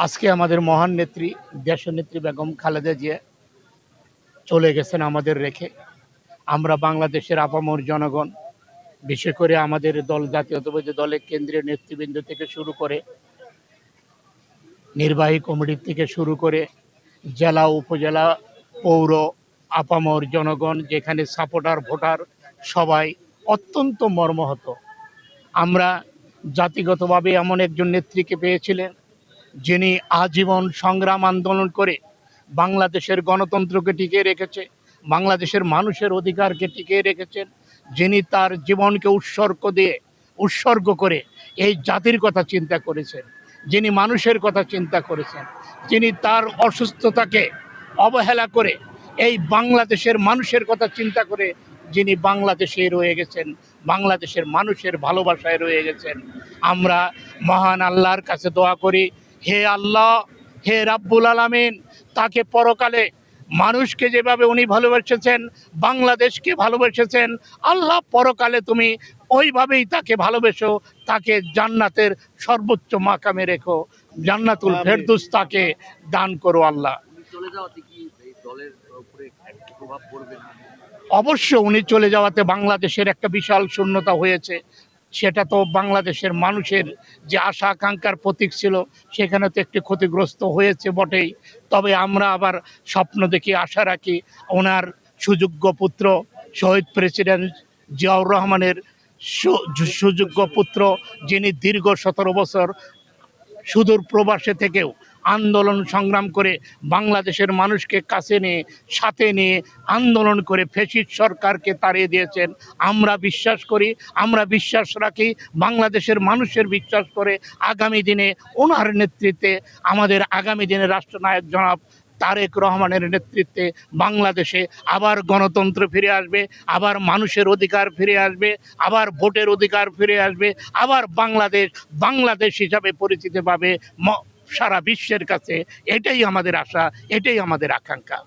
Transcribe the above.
আজকে আমাদের মহান নেত্রী দেশনেত্রী বেগম খালেদা জিয়া চলে গেছেন আমাদের রেখে। আমরা বাংলাদেশের আপামর জনগণ, বিশেষ করে আমাদের দল জাতীয়তাবাদী দলের কেন্দ্রীয় নেতৃবৃন্দ থেকে শুরু করে নির্বাহী কমিটির থেকে শুরু করে জেলা উপজেলা পৌর আপামর জনগণ, যেখানে সাপোর্টার ভোটার সবাই অত্যন্ত মর্মাহত। আমরা জাতিগতভাবে এমন একজন নেত্রীকে পেয়েছিলেন যিনি আজীবন সংগ্রাম আন্দোলন করে বাংলাদেশের গণতন্ত্রকে টিকিয়ে রেখেছে, বাংলাদেশের মানুষের অধিকারকে টিকিয়ে রেখেছেন, যিনি তার জীবনকে উৎসর্গ করে এই জাতির কথা চিন্তা করেছেন, যিনি মানুষের কথা চিন্তা করেছেন, যিনি তার অসুস্থতাকে অবহেলা করে এই বাংলাদেশের মানুষের কথা চিন্তা করে যিনি বাংলাদেশে রয়ে গেছেন, বাংলাদেশের মানুষের ভালোবাসায় রয়ে গেছেন। আমরা মহান আল্লাহর কাছে দোয়া করি, হে আল্লাহ, হে রাব্বুল আলামিন, তাকে পরকালে মানুষকে যেভাবে উনি ভালোবেসেছেন, বাংলাদেশকে ভালোবেসেছেন, আল্লাহ পরকালে তুমি ওইভাবেই তাকে ভালোবেসো, তাকে জান্নাতের সর্বোচ্চ মাকামে রেখো, জান্নাতুল ফেরদৌস তাকে দান করো আল্লাহ। অবশ্য উনি চলে যাওয়াতে বাংলাদেশের একটা বিশাল শূন্যতা হয়েছে। সেটা তো বাংলাদেশের মানুষের যে আশা আকাঙ্ক্ষার প্রতীক ছিল, সেখানে তো একটি ক্ষতিগ্রস্ত হয়েছে বটেই। তবে আমরা আবার স্বপ্ন দেখি, আশা রাখি, ওনার সুযোগ্য পুত্র শহীদ প্রেসিডেন্ট জিয়াউর রহমানের সুযোগ্য পুত্র, যিনি দীর্ঘ 17 বছর সুদূর প্রবাসে থেকেও আন্দোলন সংগ্রাম করে বাংলাদেশের মানুষকে কাছে নিয়ে সাথে নিয়ে আন্দোলন করে ফ্যাসিস্ট সরকারকে তাড়িয়ে দিয়েছেন। আমরা বিশ্বাস করি, আমরা বিশ্বাস রাখি, বাংলাদেশের মানুষের বিশ্বাস করে আগামী দিনে ওনার নেতৃত্বে আমাদের আগামী দিনে রাষ্ট্রনায়ক জনাব তারেক রহমানের নেতৃত্বে বাংলাদেশে আবার গণতন্ত্র ফিরে আসবে, আবার মানুষের অধিকার ফিরে আসবে, আবার ভোটের অধিকার ফিরে আসবে, আবার বাংলাদেশ হিসাবে পরিচিতি পাবে সারা বিশ্বের কাছে। এটাই আমাদের আশা, এটাই আমাদের আকাঙ্ক্ষা।